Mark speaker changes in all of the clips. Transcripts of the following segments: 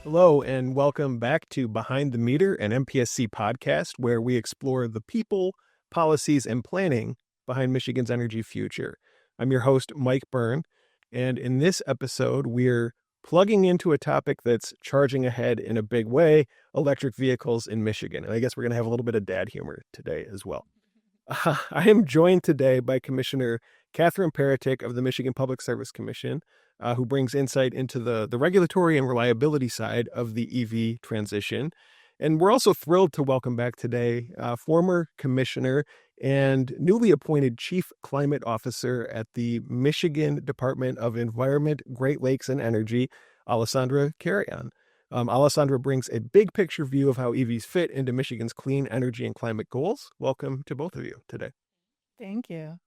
Speaker 1: Hello, and welcome back to Behind the Meter, an MPSC podcast where we explore the people, policies, and planning behind Michigan's energy future. I'm your host, Mike Byrne, and in this episode, we're plugging into a topic that's charging ahead in a big way, electric vehicles in Michigan. And I guess we're going to have a little bit of dad humor today as well. I am joined today by Commissioner Katherine Peretick of the Michigan Public Service Commission, who brings insight into the regulatory and reliability side of the EV transition. And we're also thrilled to welcome back today former Commissioner and newly appointed Chief Climate Officer at the Michigan Department of Environment, Great Lakes, and Energy, Alessandra Carreon. Alessandra brings a big picture view of how EVs fit into Michigan's clean energy and climate goals. Welcome to both of you today.
Speaker 2: Thank you.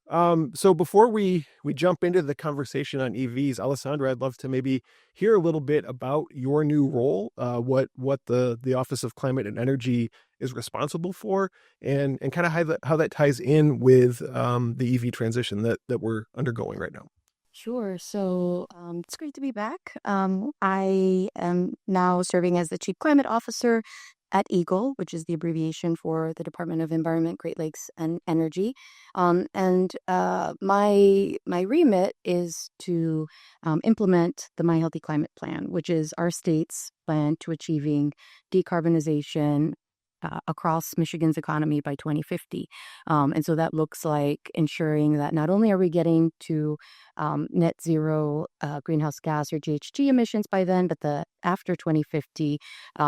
Speaker 1: So before we jump into the conversation on EVs, Alessandra, I'd love to maybe hear a little bit about your new role, what the Office of Climate and Energy is responsible for, and kind of how that ties in with the EV transition that we're undergoing right now.
Speaker 2: Sure. So it's great to be back. I am now serving as the Chief Climate Officer at EGLE, which is the abbreviation for the Department of Environment, Great Lakes, and Energy. My remit is to implement the My Healthy Climate Plan, which is our state's plan to achieving decarbonization across Michigan's economy by 2050. And so that looks like ensuring that not only are we getting to net zero greenhouse gas or GHG emissions by then, but after 2050,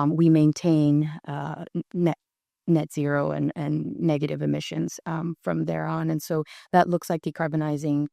Speaker 2: we maintain net zero and negative emissions from there on. And so that looks like decarbonizing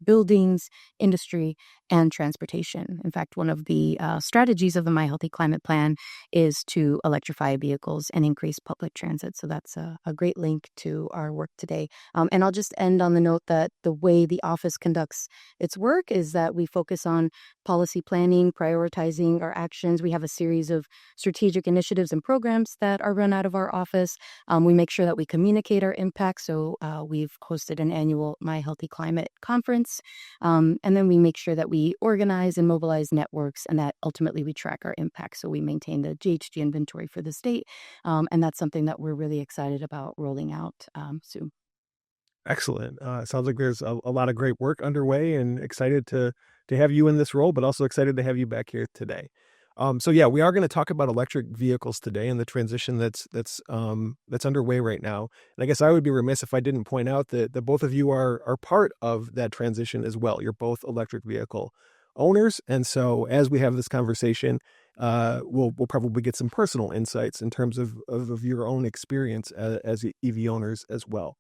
Speaker 2: buildings, industry, and transportation. In fact, one of the strategies of the My Healthy Climate Plan is to electrify vehicles and increase public transit. So that's a great link to our work today. And I'll just end on the note that the way the office conducts its work is that we focus on policy planning, prioritizing our actions. We have a series of strategic initiatives and programs that are run out of our office. We make sure that we communicate our impact. So we've hosted an annual My Healthy Climate conference. And then we make sure that we organize and mobilize networks and that ultimately we track our impact. So we maintain the GHG inventory for the state. And that's something that we're really excited about rolling out soon.
Speaker 1: Excellent. Sounds like there's a lot of great work underway, and excited to have you in this role, but also excited to have you back here today. So yeah, we are going to talk about electric vehicles today and the transition that's underway right now. And I guess I would be remiss if I didn't point out that both of you are part of that transition as well. You're both electric vehicle owners, and so as we have this conversation, we'll probably get some personal insights in terms of your own experience as EV owners as well.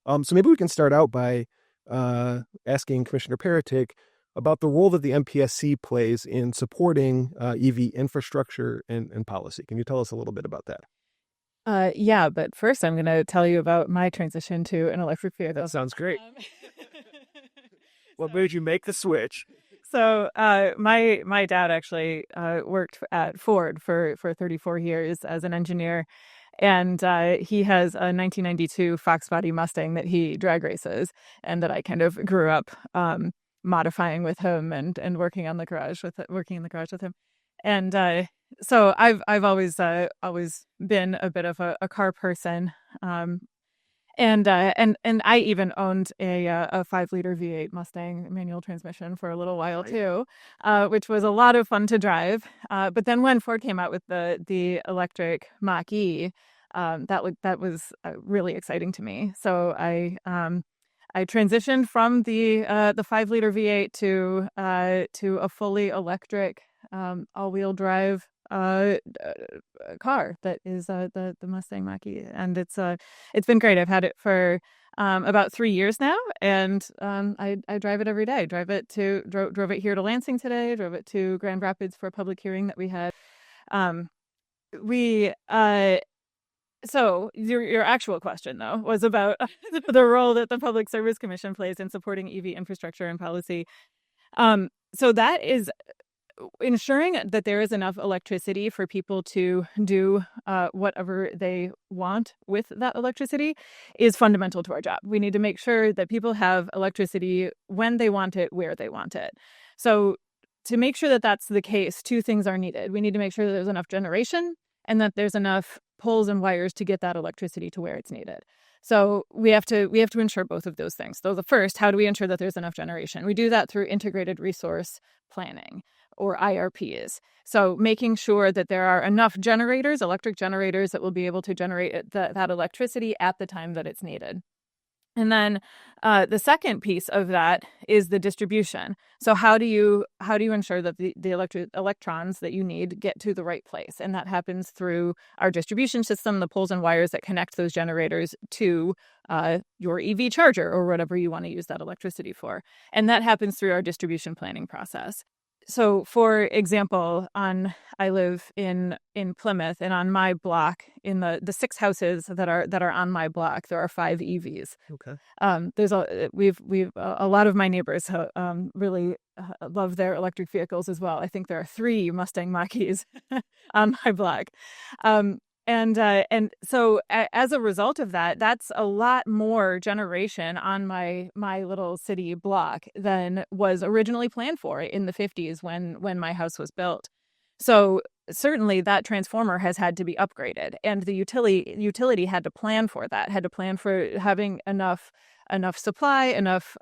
Speaker 1: So maybe we can start out by asking Commissioner Peretick about the role that the MPSC plays in supporting EV infrastructure and policy. Can you tell us a little bit about that?
Speaker 3: Yeah, but first I'm going to tell you about my transition to an electric vehicle.
Speaker 1: That sounds great. What made you make the switch?
Speaker 3: So my dad actually worked at Ford for 34 years as an engineer. And he has a 1992 Fox Body Mustang that he drag races, and that I kind of grew up modifying with him and working in the garage with him. And so I've always been a bit of a car person. And I even owned a 5-liter V8 Mustang manual transmission for a little while too, which was a lot of fun to drive. But then when Ford came out with the electric Mach-E, that was really exciting to me. So I transitioned from the 5-liter V8 to a fully electric all-wheel drive car that is the Mustang Mach-E, and it's been great. I've had it for about 3 years now, and I drive it every day. Drove it here to Lansing today. Drove it to Grand Rapids for a public hearing that we had. So your actual question, though, was about the role that the Public Service Commission plays in supporting EV infrastructure and policy. So that is ensuring that there is enough electricity for people to do whatever they want with that electricity is fundamental to our job. We need to make sure that people have electricity when they want it, where they want it. So to make sure that that's the case, two things are needed. We need to make sure that there's enough generation and that there's enough poles and wires to get that electricity to where it's needed. So we have to ensure both of those things. So the first, how do we ensure that there's enough generation? We do that through integrated resource planning, or IRPs. So making sure that there are enough generators, electric generators, that will be able to generate that electricity at the time that it's needed. And then the second piece of that is the distribution. So how do you ensure that the electrons that you need get to the right place? And that happens through our distribution system, the poles and wires that connect those generators to your EV charger or whatever you want to use that electricity for. And that happens through our distribution planning process. So, for example, I live in Plymouth, and on my block, in the 6 houses that are on my block, there are 5 EVs.
Speaker 1: Okay.
Speaker 3: There's a lot of my neighbors really love their electric vehicles as well. I think there are 3 Mustang Mach-E's on my block. And so as a result of that, that's a lot more generation on my little city block than was originally planned for in the 50s when my house was built. So certainly that transformer has had to be upgraded, and the utility had to plan for that, had to plan for having enough supply, enough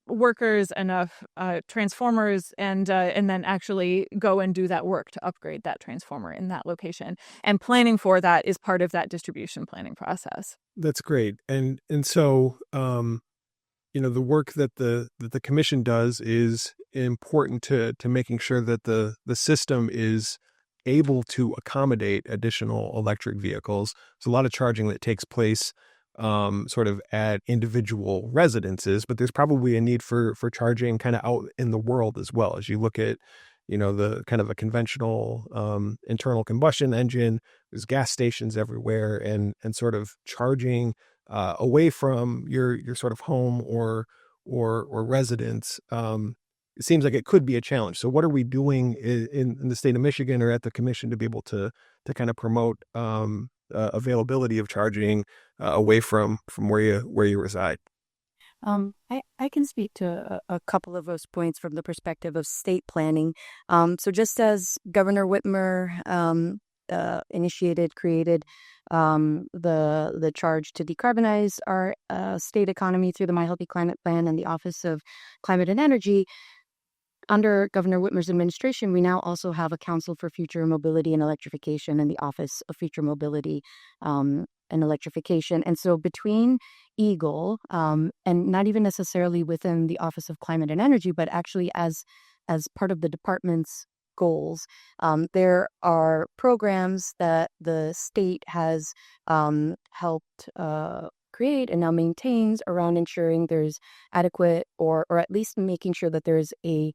Speaker 3: workers, enough transformers, and then actually go and do that work to upgrade that transformer in that location. And planning for that is part of that distribution planning process.
Speaker 1: That's great. And so, the work that the commission does is important to making sure that the system is able to accommodate additional electric vehicles. There's a lot of charging that takes place sort of at individual residences, but there's probably a need for charging kind of out in the world as well. As you look at, the kind of a conventional internal combustion engine, there's gas stations everywhere, and sort of charging away from your sort of home or residence. It seems like it could be a challenge. So what are we doing in the state of Michigan or at the commission to be able to kind of promote availability of charging away from where you reside?
Speaker 2: I can speak to a couple of those points from the perspective of state planning. So just as Governor Whitmer created the charge to decarbonize our state economy through the My Healthy Climate Plan and the Office of Climate and Energy, under Governor Whitmer's administration, we now also have a Council for Future Mobility and Electrification and the Office of Future Mobility and Electrification. And so between EGLE, and not even necessarily within the Office of Climate and Energy, but actually as part of the department's goals, there are programs that the state has helped create and now maintains around ensuring there's adequate or at least making sure that there's a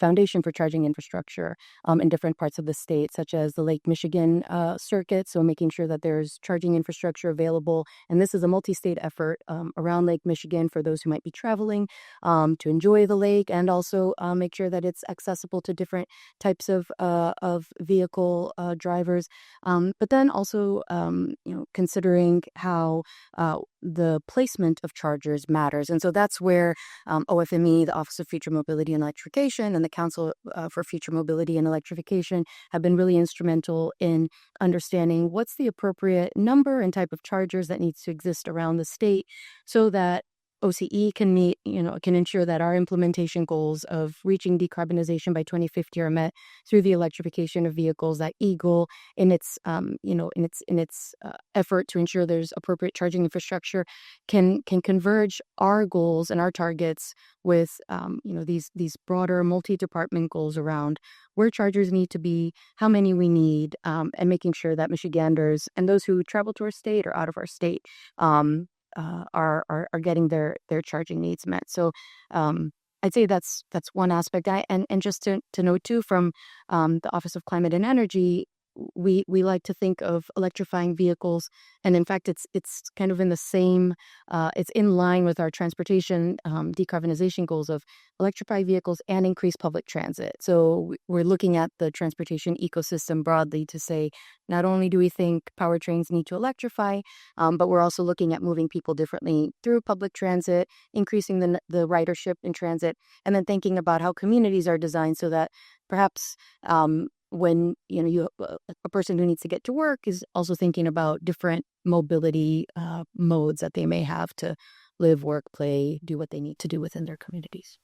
Speaker 2: foundation for charging infrastructure in different parts of the state, such as the Lake Michigan circuit. So making sure that there's charging infrastructure available. And this is a multi-state effort around Lake Michigan for those who might be traveling to enjoy the lake, and also make sure that it's accessible to different types of vehicle drivers. But then also, considering how the placement of chargers matters. And so that's where OFME, the Office of Future Mobility and Electrification, and the Council for Future Mobility and Electrification have been really instrumental in understanding what's the appropriate number and type of chargers that needs to exist around the state so that OCE can meet, can ensure that our implementation goals of reaching decarbonization by 2050 are met through the electrification of vehicles. That EGLE, in its effort to ensure there's appropriate charging infrastructure, can converge our goals and our targets with, these broader multi-department goals around where chargers need to be, how many we need, and making sure that Michiganders and those who travel to our state or out of our state are getting their charging needs met. So I'd say that's one aspect. And just to note too, from the Office of Climate and Energy, we like to think of electrifying vehicles, and in fact, it's kind of in the same. It's in line with our transportation decarbonization goals of electrify vehicles and increase public transit. So we're looking at the transportation ecosystem broadly to say not only do we think powertrains need to electrify, but we're also looking at moving people differently through public transit, increasing the ridership in transit, and then thinking about how communities are designed so that perhaps when you a person who needs to get to work is also thinking about different mobility modes that they may have to live, work, play, do what they need to do within their communities.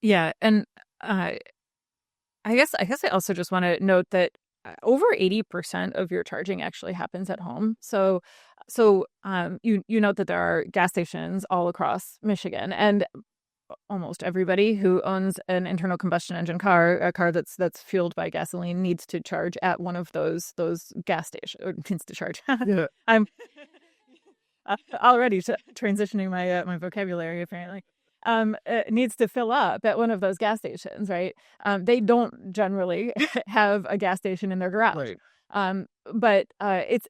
Speaker 3: Yeah, and I guess I also just want to note that over 80% of your charging actually happens at home. So you note that there are gas stations all across Michigan, and almost everybody who owns an internal combustion engine car, a car that's fueled by gasoline, needs to charge at one of those gas stations, or needs to charge.
Speaker 1: Yeah.
Speaker 3: I'm already transitioning my vocabulary, apparently. Needs to fill up at one of those gas stations, right? They don't generally have a gas station in their garage.
Speaker 1: Right.
Speaker 3: But it's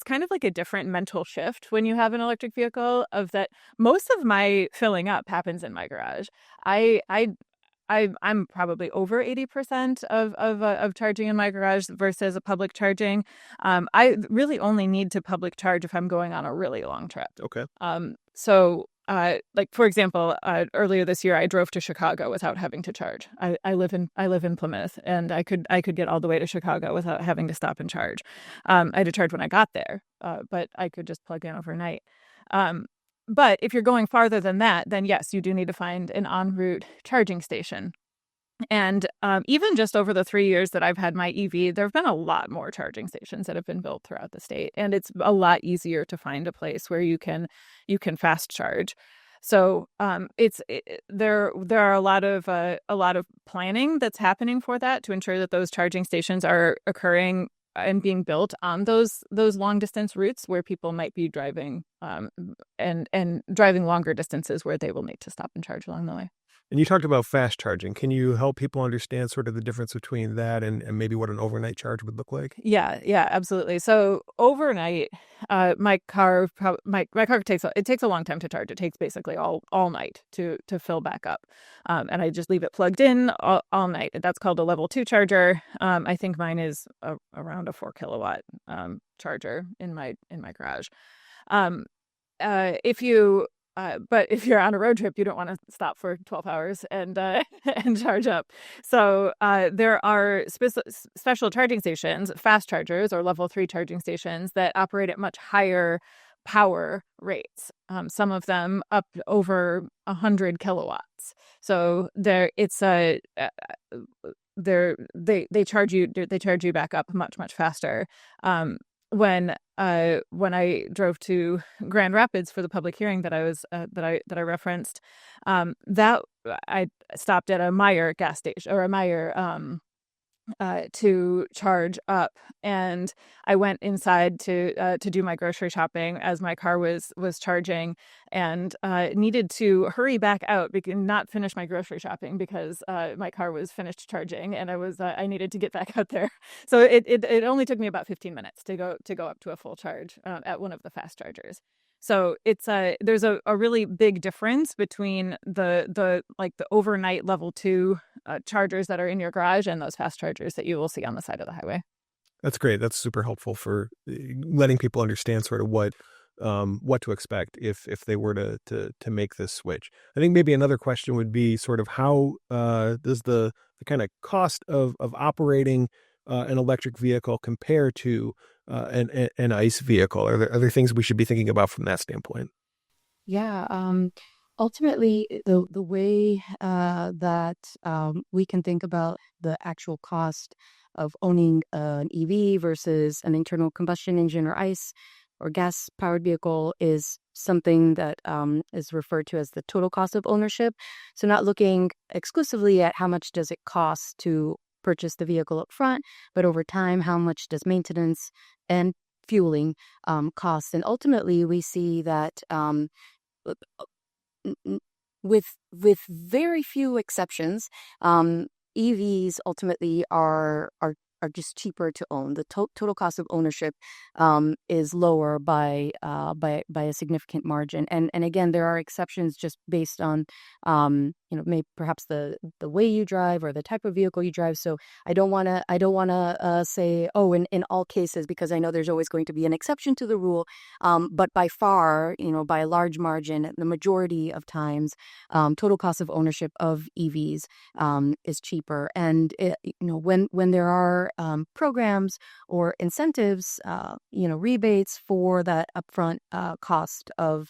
Speaker 3: kind of like a different mental shift when you have an electric vehicle, of that most of my filling up happens in my garage. I'm probably over 80% of charging in my garage versus a public charging. I really only need to public charge if I'm going on a really long trip.
Speaker 1: Okay.
Speaker 3: Like for example, earlier this year, I drove to Chicago without having to charge. I live in Plymouth, and I could get all the way to Chicago without having to stop and charge. I had to charge when I got there, but I could just plug in overnight. But if you're going farther than that, then yes, you do need to find an en route charging station. And even just over the 3 years that I've had my EV, there have been a lot more charging stations that have been built throughout the state, and it's a lot easier to find a place where you can fast charge. So there are a lot of planning that's happening for that, to ensure that those charging stations are occurring and being built on those long distance routes where people might be driving and driving longer distances where they will need to stop and charge along the way.
Speaker 1: And you talked about fast charging. Can you help people understand sort of the difference between that and maybe what an overnight charge would look like?
Speaker 3: Yeah, absolutely. So overnight, my car takes a long time to charge. It takes basically all night to fill back up, and I just leave it plugged in all night. That's called a level 2 charger. I think mine is around a 4 kilowatt charger in my garage. But if you're on a road trip, you don't want to stop for 12 hours and charge up. So there are special charging stations, fast chargers or level 3 charging stations that operate at much higher power rates. Some of them up over 100 kilowatts. So they charge you back up much faster. When I drove to Grand Rapids for the public hearing that I referenced, that I stopped at a Meijer gas station, or a Meijer to charge up, and I went inside to do my grocery shopping as my car was charging, and needed to hurry back out because not finish my grocery shopping because my car was finished charging, and I needed to get back out there. So it only took me about 15 minutes to go up to a full charge at one of the fast chargers. So there's a really big difference between the overnight level 2 chargers that are in your garage and those fast chargers that you will see on the side of the highway.
Speaker 1: That's great. That's super helpful for letting people understand sort of what to expect if they were to make this switch. I think maybe another question would be sort of how does the kind of cost of operating an electric vehicle compare to an ICE vehicle? Are there things we should be thinking about from that standpoint?
Speaker 2: Yeah. Ultimately, the way that we can think about the actual cost of owning an EV versus an internal combustion engine or ICE or gas-powered vehicle is something that is referred to as the total cost of ownership. So not looking exclusively at how much does it cost to purchase the vehicle up front, but over time, how much does maintenance and fueling cost? And ultimately, we see that with very few exceptions, EVs ultimately are just cheaper to own. The total cost of ownership is lower by a significant margin. And again, there are exceptions just based on maybe perhaps the way you drive or the type of vehicle you drive. So I don't want to say, oh, in all cases, because I know there's always going to be an exception to the rule. But by far, by a large margin, the majority of times, total cost of ownership of EVs is cheaper. And when there are programs or incentives, rebates for that upfront cost of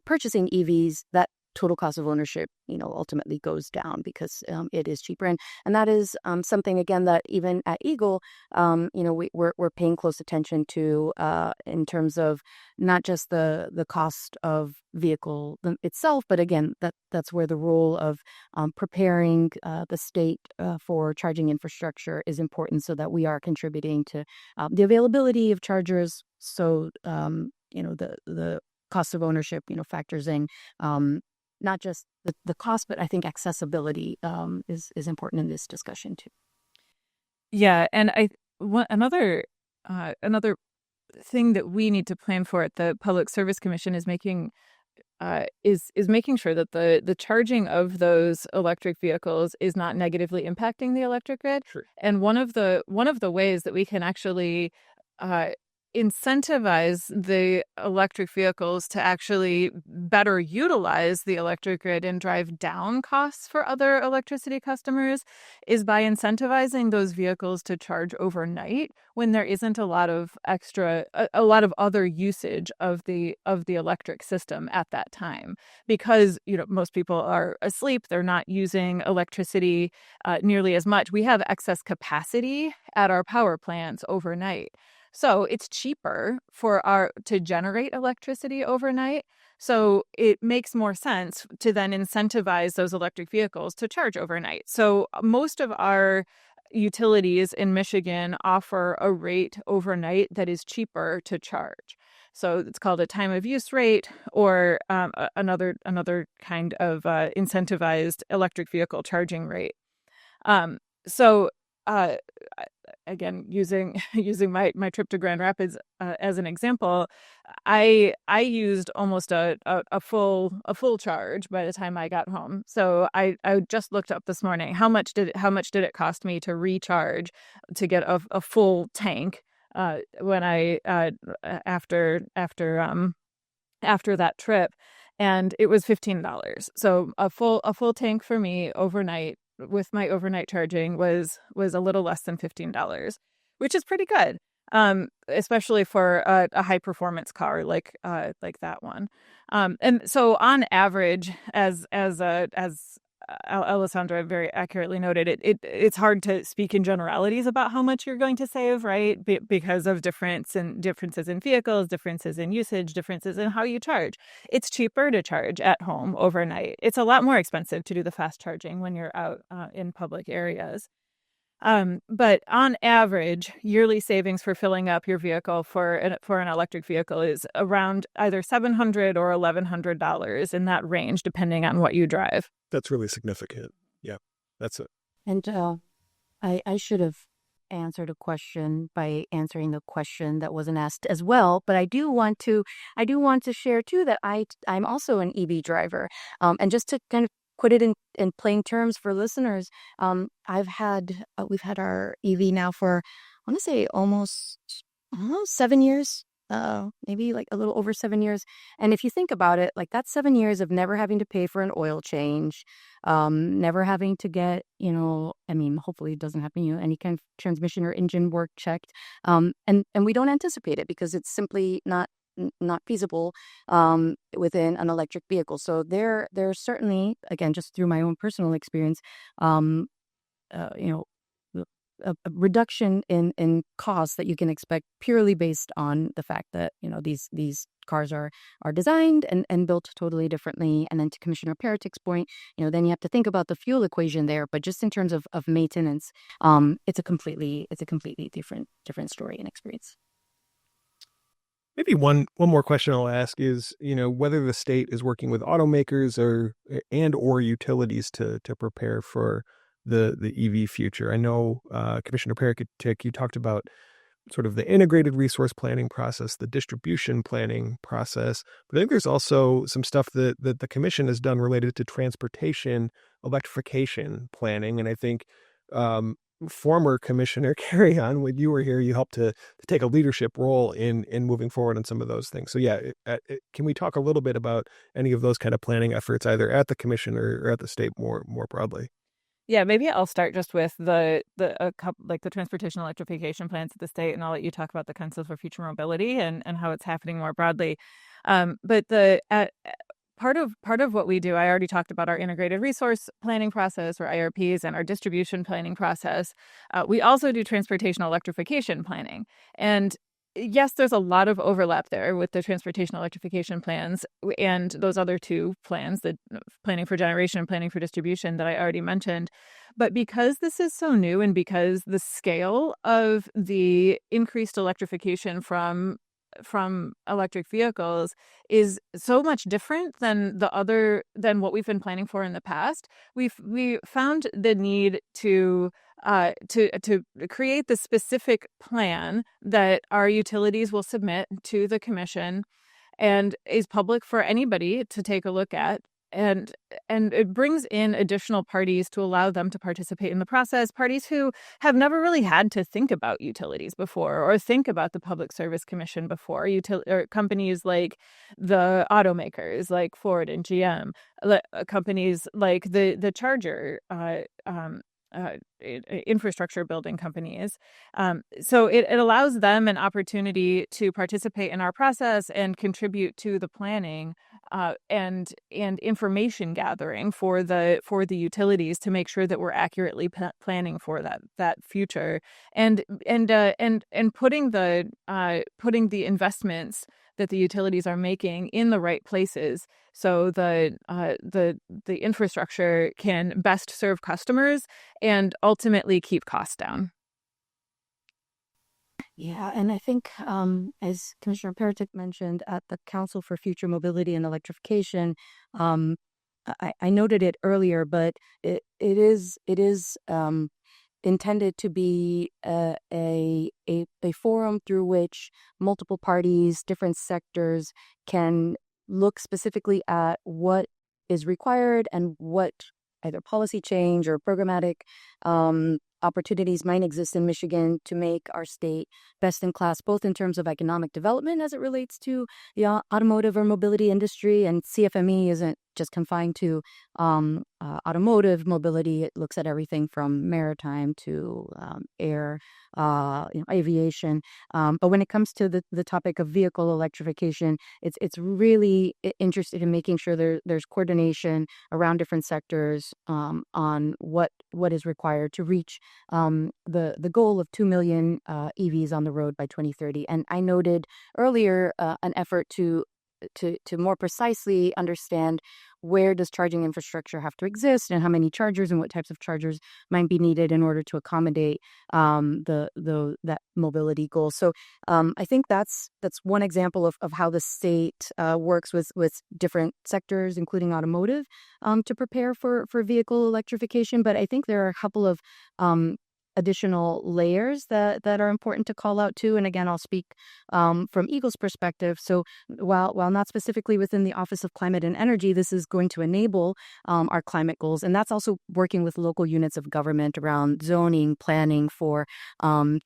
Speaker 2: purchasing EVs, that total cost of ownership, ultimately goes down because it is cheaper. And that is something, again, that even at EGLE, we're paying close attention to in terms of not just the cost of vehicle itself, but again, that's where the role of preparing the state for charging infrastructure is important, so that we are contributing to the availability of chargers. So, the cost of ownership, factors in not just the cost, but I think accessibility is important in this discussion too.
Speaker 3: Yeah, and another thing that we need to plan for at the Public Service Commission is making sure that the charging of those electric vehicles is not negatively impacting the electric grid.
Speaker 1: Sure.
Speaker 3: And one of the ways that we can actually incentivize the electric vehicles to actually better utilize the electric grid and drive down costs for other electricity customers is by incentivizing those vehicles to charge overnight when there isn't a lot of other usage of the electric system at that time, because most people are asleep, they're not using electricity nearly as much. We have excess capacity at our power plants overnight. So it's cheaper to generate electricity overnight. So it makes more sense to then incentivize those electric vehicles to charge overnight. So most of our utilities in Michigan offer a rate overnight that is cheaper to charge. So it's called a time of use rate, or another kind of incentivized electric vehicle charging rate. Again, using my trip to Grand Rapids as an example, I used almost a full charge by the time I got home. So I just looked up this morning how much did it cost me to recharge to get a full tank when I after that trip, and it was $15. So a full tank for me overnight with my overnight charging was a little less than $15, which is pretty good, especially for a high performance car like that one. And so on average, as Alessandra very accurately noted, it's hard to speak in generalities about how much you're going to save, right? Because of differences in vehicles, differences in usage, differences in how you charge. It's cheaper to charge at home overnight. It's a lot more expensive to do the fast charging when you're out in public areas. But on average, yearly savings for filling up your vehicle for an electric vehicle is around either $700 or $1,100, in that range, depending on what you drive.
Speaker 1: That's really significant. Yeah, that's it.
Speaker 2: And I should have answered a question by answering the question that wasn't asked as well. But I do want to share too that I'm also an EV driver. And just to kind of put it in plain terms for listeners, we've had our EV now for, I want to say almost 7 years, maybe like a little over 7 years. And if you think about it, like that's 7 years of never having to pay for an oil change, never having to get, hopefully it doesn't happen, any kind of transmission or engine work checked. And we don't anticipate it because it's simply not feasible within an electric vehicle. So there's certainly, again, just through my own personal experience, a reduction in costs that you can expect purely based on the fact that these cars are designed and built totally differently. And then to Commissioner Peretick's point, then you have to think about the fuel equation there. But just in terms of maintenance, it's a completely different story and experience.
Speaker 1: Maybe one more question I'll ask is, whether the state is working with automakers or utilities to prepare for the EV future. I know Commissioner Peretick, you talked about sort of the integrated resource planning process, the distribution planning process, but I think there's also some stuff that the commission has done related to transportation electrification planning. And I think former Commissioner Carreon, when you were here, you helped to take a leadership role in moving forward on some of those things. So yeah, can we talk a little bit about any of those kind of planning efforts, either at the commission or at the state more broadly?
Speaker 3: Yeah, maybe I'll start just with the transportation electrification plans at the state, and I'll let you talk about the Council for Future Mobility and how it's happening more broadly. But part of what we do, I already talked about our integrated resource planning process, or IRPs, and our distribution planning process. We also do transportation electrification planning, and yes, there's a lot of overlap there with the transportation electrification plans and those other two plans, the planning for generation and planning for distribution that I already mentioned. But because this is so new, and because the scale of the increased electrification from electric vehicles is so much different than what we've been planning for in the past, we found the need to create the specific plan that our utilities will submit to the commission and is public for anybody to take a look at. And it brings in additional parties to allow them to participate in the process, parties who have never really had to think about utilities before or think about the Public Service Commission before. Or companies like the automakers, like Ford and GM, companies like the charger infrastructure building companies. So it allows them an opportunity to participate in our process and contribute to the planning and information gathering for the utilities to make sure that we're accurately planning for that future, and putting the investments that the utilities are making in the right places, so the infrastructure can best serve customers and ultimately keep costs down.
Speaker 2: Yeah, and I think, as Commissioner Peretick mentioned, at the Council for Future Mobility and Electrification, I noted it earlier, but it is intended to be a forum through which multiple parties, different sectors can look specifically at what is required and what either policy change or programmatic opportunities might exist in Michigan to make our state best in class, both in terms of economic development as it relates to the automotive or mobility industry. And CFME isn't just confined to automotive mobility. It looks at everything from maritime to air, aviation. But when it comes to the topic of vehicle electrification, it's really interested in making sure there's coordination around different sectors on what is required to reach the goal of 2 million EVs on the road by 2030. And I noted earlier an effort to more precisely understand where does charging infrastructure have to exist and how many chargers and what types of chargers might be needed in order to accommodate that mobility goal. So I think that's one example of how the state works with different sectors, including automotive, to prepare for vehicle electrification. But I think there are a couple of additional layers that are important to call out too. And again, I'll speak from EGLE's perspective. So while not specifically within the Office of Climate and Energy, this is going to enable our climate goals. And that's also working with local units of government around zoning, planning for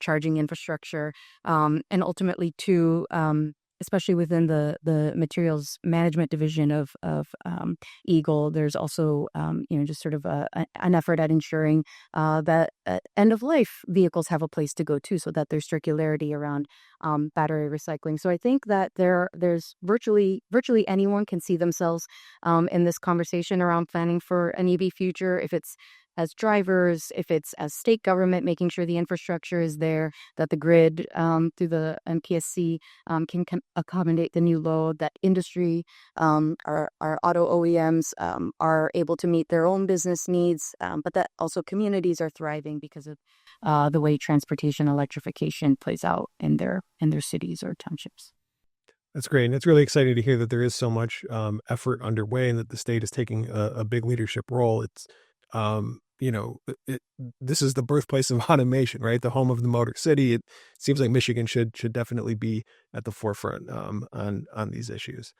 Speaker 2: charging infrastructure, and ultimately to especially within the materials management division of EGLE, there's also just sort of an effort at ensuring that end of life vehicles have a place to go to, so that there's circularity around battery recycling. So I think that there's virtually anyone can see themselves in this conversation around planning for an EV future, if it's as drivers, if it's as state government, making sure the infrastructure is there, that the grid through the MPSC can accommodate the new load, that industry, our auto OEMs are able to meet their own business needs, but that also communities are thriving because of the way transportation electrification plays out in their cities or townships.
Speaker 1: That's great. And it's really exciting to hear that there is so much effort underway and that the state is taking a big leadership role. It's this is the birthplace of automation, right? The home of the Motor City. It seems like Michigan should definitely be at the forefront on these issues.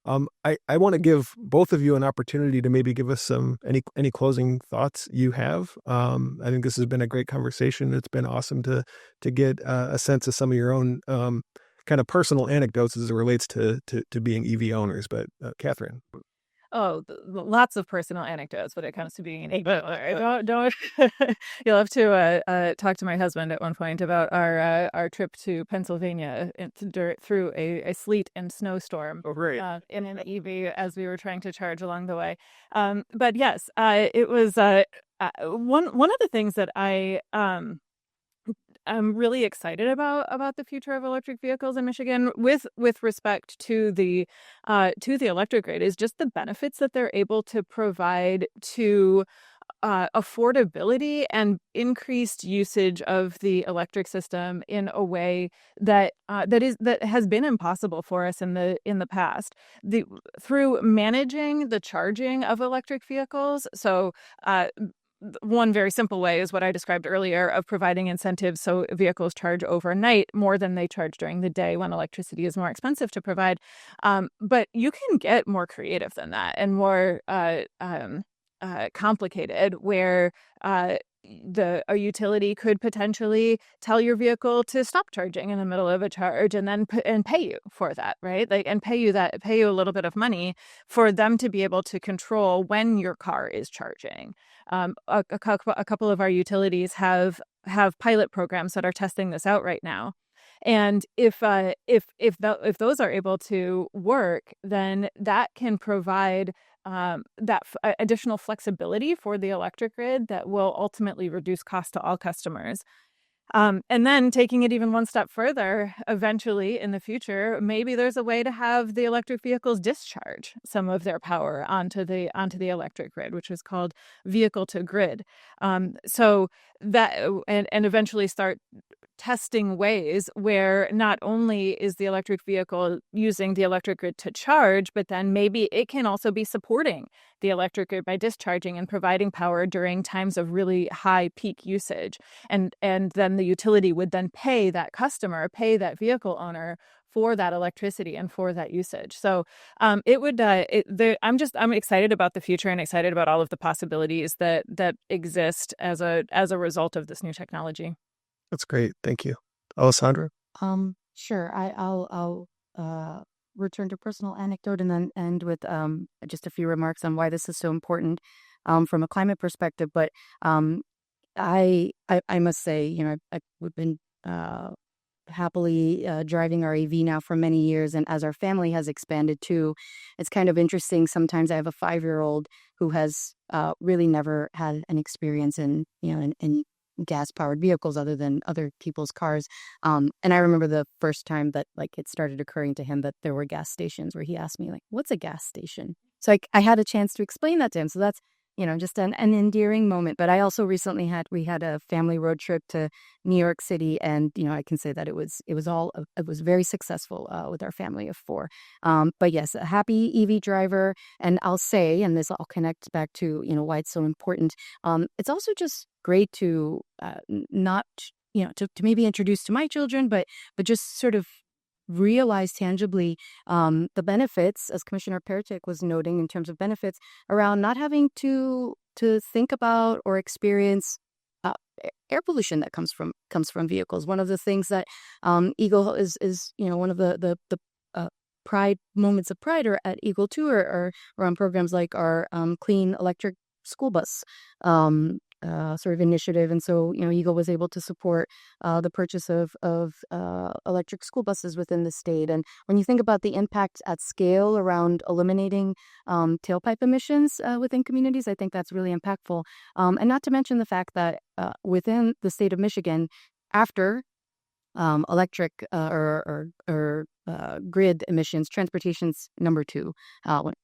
Speaker 1: I want to give both of you an opportunity to maybe give us any closing thoughts you have. I think this has been a great conversation. It's been awesome to get a sense of some of your own kind of personal anecdotes as it relates to being EV owners. But Katherine.
Speaker 3: Oh, lots of personal anecdotes when it comes to being an EV. Don't you'll have to talk to my husband at one point about our trip to Pennsylvania through a sleet and snowstorm.
Speaker 1: Oh, right.
Speaker 3: In an EV as we were trying to charge along the way. But yes, it was one of the things that I'm really excited about the future of electric vehicles in Michigan with respect to the electric grid is just the benefits that they're able to provide to affordability and increased usage of the electric system in a way that has been impossible for us in the past. Through managing the charging of electric vehicles, so one very simple way is what I described earlier of providing incentives so vehicles charge overnight more than they charge during the day when electricity is more expensive to provide. But you can get more creative than that and more complicated, where a utility could potentially tell your vehicle to stop charging in the middle of a charge and then pay you for that, right? And pay you a little bit of money for them to be able to control when your car is charging. A couple of our utilities have pilot programs that are testing this out right now. And if those are able to work, then that can provide additional flexibility for the electric grid that will ultimately reduce cost to all customers. And then taking it even one step further, eventually in the future, maybe there's a way to have the electric vehicles discharge some of their power onto the electric grid, which is called vehicle to grid. So that and eventually start testing ways where not only is the electric vehicle using the electric grid to charge, but then maybe it can also be supporting the electric grid by discharging and providing power during times of really high peak usage. And then the utility would then pay that vehicle owner for that electricity and for that usage. So I'm excited about the future and excited about all of the possibilities that exist as a result of this new technology.
Speaker 1: That's great. Thank you. Alessandra?
Speaker 2: Sure. I'll return to personal anecdote and then end with just a few remarks on why this is so important from a climate perspective. But I must say, we've been happily driving our EV now for many years, and as our family has expanded too, it's kind of interesting. Sometimes I have a 5-year-old who has really never had an experience in gas-powered vehicles other than other people's cars. And I remember the first time that it started occurring to him that there were gas stations, where he asked me what's a gas station? So I had a chance to explain that to him. So that's, just an endearing moment. But I also recently we had a family road trip to New York City, and I can say that it was very successful with our family of 4. But yes, a happy EV driver, and I'll say, and this all connects back to why it's so important. It's also just great to not to maybe introduce to my children, but just sort of realize tangibly the benefits, as Commissioner Peretick was noting, in terms of benefits around not having to think about or experience air pollution that comes from vehicles. One of the things that EGLE is one of the pride moments of pride or at EGLE too are around programs like our clean electric school bus sort of initiative. And so, EGLE was able to support the purchase of electric school buses within the state. And when you think about the impact at scale around eliminating tailpipe emissions within communities, I think that's really impactful. And not to mention the fact that within the state of Michigan, after electric or grid emissions, transportation's number 2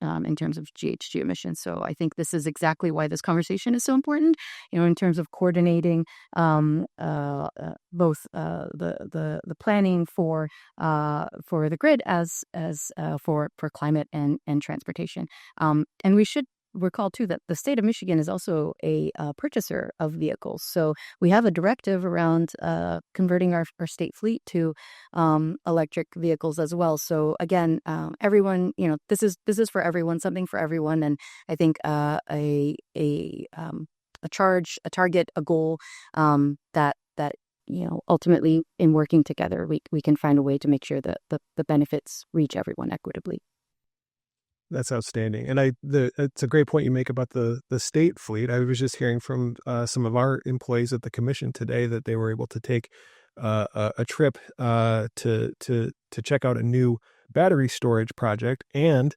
Speaker 2: in terms of GHG emissions. So I think this is exactly why this conversation is so important, in terms of coordinating both the planning for the grid as for climate and transportation. And we should recall too that the state of Michigan is also a purchaser of vehicles. So we have a directive around converting our state fleet to electric vehicles as well. So again, everyone, this is for everyone, something for everyone, and I think a target, a goal that ultimately in working together, we can find a way to make sure that the benefits reach everyone equitably.
Speaker 1: That's outstanding. And it's a great point you make about the state fleet. I was just hearing from some of our employees at the commission today that they were able to take a trip to check out a new battery storage project and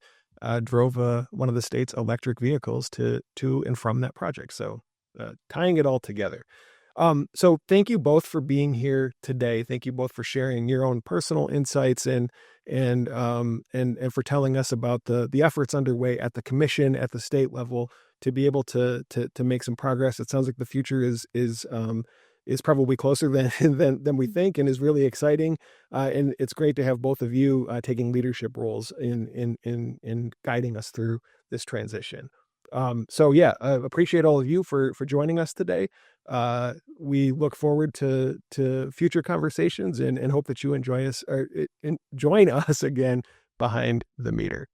Speaker 1: drove one of the state's electric vehicles to and from that project. So tying it all together. So thank you both for being here today. Thank you both for sharing your own personal insights and for telling us about the efforts underway at the commission, at the state level, to be able to make some progress. It sounds like the future is probably closer than we think, and is really exciting. And it's great to have both of you taking leadership roles in guiding us through this transition. So yeah, I appreciate all of you for joining us today. We look forward to future conversations and hope that you join us again behind the meter.